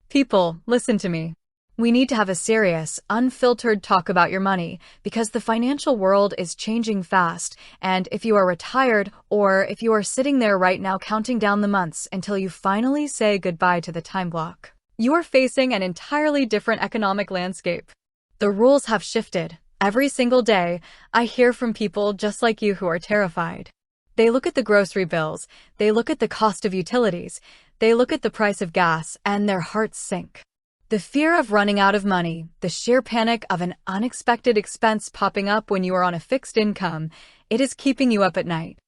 People, listen to me. We need to have a serious, unfiltered talk about your money because the financial world is changing fast, and if you are retired or if you are sitting there right now counting down the months until you finally say goodbye to the time block, you are facing an entirely different economic landscape. The rules have shifted. Every single day, I hear from people just like you who are terrified. They look at the grocery bills, they look at the cost of utilities, they look at the price of gas, and their hearts sink. The fear of running out of money, the sheer panic of an unexpected expense popping up when you are on a fixed income, it is keeping you up at night.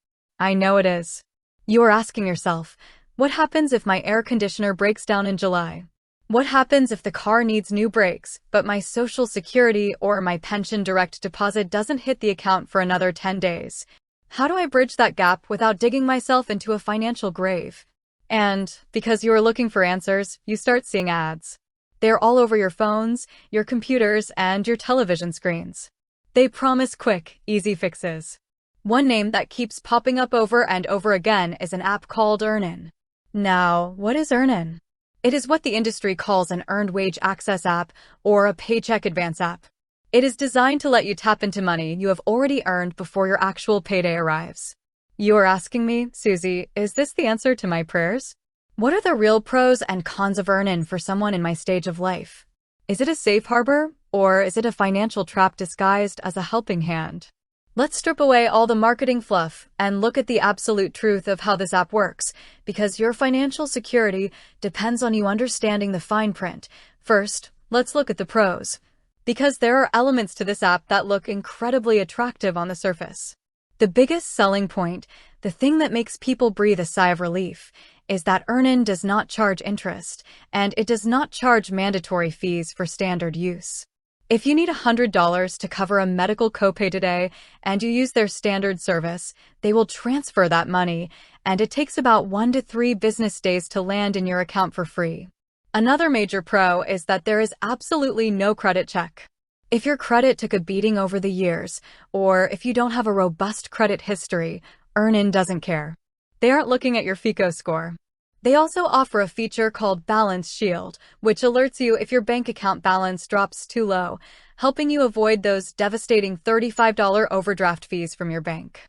I know it is. You are asking yourself, what happens if my air conditioner breaks down in July? What happens if the car needs new brakes, but my Social Security or my pension direct deposit doesn't hit the account for another 10 days? How do I bridge that gap without digging myself into a financial grave? And because you are looking for answers, you start seeing ads. They're all over your phones, your computers, and your television screens. They promise quick, easy fixes. One name that keeps popping up over and over again is an app called EarnIn. Now, what is EarnIn? It is what the industry calls an earned wage access app or a paycheck advance app. It is designed to let you tap into money you have already earned before your actual payday arrives. You are asking me, Susie, is this the answer to my prayers? What are the real pros and cons of EarnIn for someone in my stage of life? Is it a safe harbor, or is it a financial trap disguised as a helping hand? Let's strip away all the marketing fluff and look at the absolute truth of how this app works, because your financial security depends on you understanding the fine print. First, let's look at the pros, because there are elements to this app that look incredibly attractive on the surface. The biggest selling point, the thing that makes people breathe a sigh of relief, is that EarnIn does not charge interest, and it does not charge mandatory fees for standard use. If you need $100 to cover a medical copay today and you use their standard service, they will transfer that money, and it takes about 1 to 3 business days to land in your account for free. Another major pro is that there is absolutely no credit check. If your credit took a beating over the years, or if you don't have a robust credit history, EarnIn doesn't care. They aren't looking at your FICO score. They also offer a feature called Balance Shield, which alerts you if your bank account balance drops too low, helping you avoid those devastating $35 overdraft fees from your bank.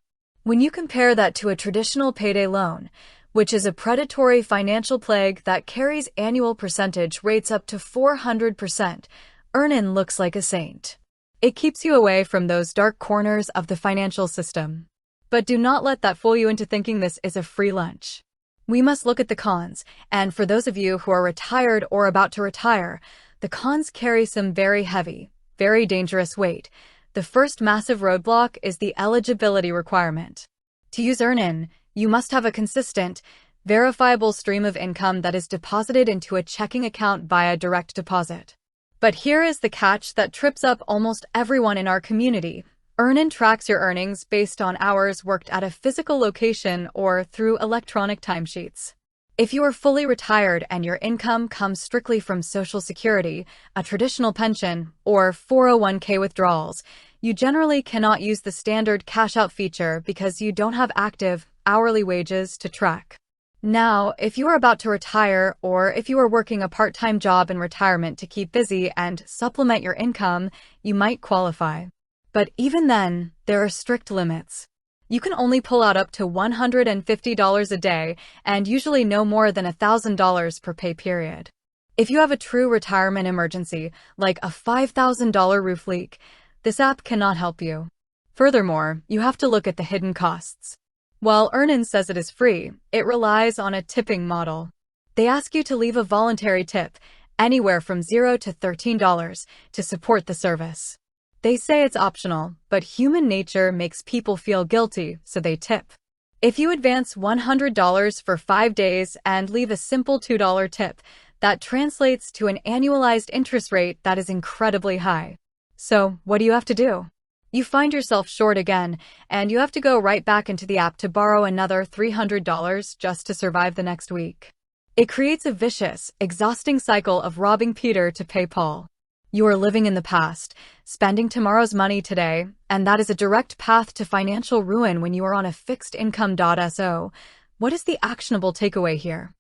When you compare that to a traditional payday loan, which is a predatory financial plague that carries annual percentage rates up to 400%, EarnIn looks like a saint. It keeps you away from those dark corners of the financial system. But do not let that fool you into thinking this is a free lunch. We must look at the cons, and for those of you who are retired or about to retire, the cons carry some very heavy, very dangerous weight. The first massive roadblock is the eligibility requirement. To use EarnIn, you must have a consistent, verifiable stream of income that is deposited into a checking account via direct deposit. But here is the catch that trips up almost everyone in our community. EarnIn tracks your earnings based on hours worked at a physical location or through electronic timesheets. If you are fully retired and your income comes strictly from Social Security, a traditional pension, or 401k withdrawals, you generally cannot use the standard cash-out feature because you don't have active, hourly wages to track. Now, if you are about to retire or if you are working a part-time job in retirement to keep busy and supplement your income, you might qualify. But even then, there are strict limits. You can only pull out up to $150 a day and usually no more than $1,000 per pay period. If you have a true retirement emergency, like a $5,000 roof leak, this app cannot help you. Furthermore, you have to look at the hidden costs. While EarnIn says it is free, it relies on a tipping model. They ask you to leave a voluntary tip, anywhere from $0 to $13, to support the service. They say it's optional, but human nature makes people feel guilty, so they tip. If you advance $100 for 5 days and leave a simple $2 tip, that translates to an annualized interest rate that is incredibly high. So, what do you have to do? You find yourself short again, and you have to go right back into the app to borrow another $300 just to survive the next week. It creates a vicious, exhausting cycle of robbing Peter to pay Paul. You are living in the past, spending tomorrow's money today, and that is a direct path to financial ruin when you are on a fixed income. So, what is the actionable takeaway here?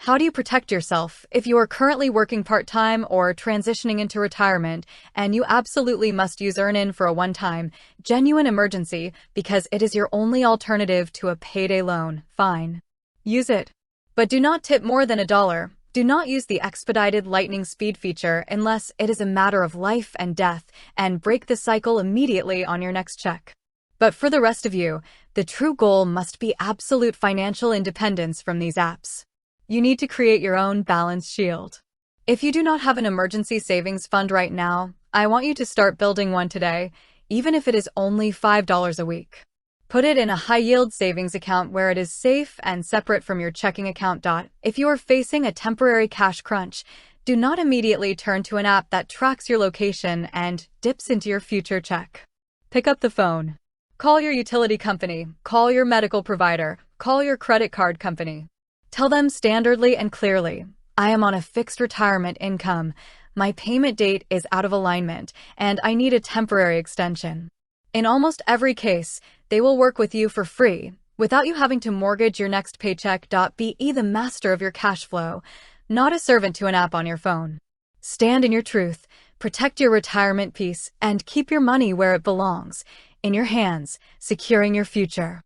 How do you protect yourself if you are currently working part-time or transitioning into retirement and you absolutely must use EarnIn for a one-time, genuine emergency because it is your only alternative to a payday loan? Fine. Use it. But do not tip more than $1. Do not use the expedited lightning speed feature unless it is a matter of life and death, and break the cycle immediately on your next check. But for the rest of you, the true goal must be absolute financial independence from these apps. You need to create your own balance shield. If you do not have an emergency savings fund right now, I want you to start building one today, even if it is only $5 a week. Put it in a high-yield savings account where it is safe and separate from your checking account. If you are facing a temporary cash crunch, do not immediately turn to an app that tracks your location and dips into your future check. Pick up the phone. Call your utility company, call your medical provider, call your credit card company. Tell them standardly and clearly, I am on a fixed retirement income, my payment date is out of alignment, and I need a temporary extension. In almost every case, they will work with you for free, without you having to mortgage your next paycheck. Be the master of your cash flow, not a servant to an app on your phone. Stand in your truth, protect your retirement peace, and keep your money where it belongs, in your hands, securing your future.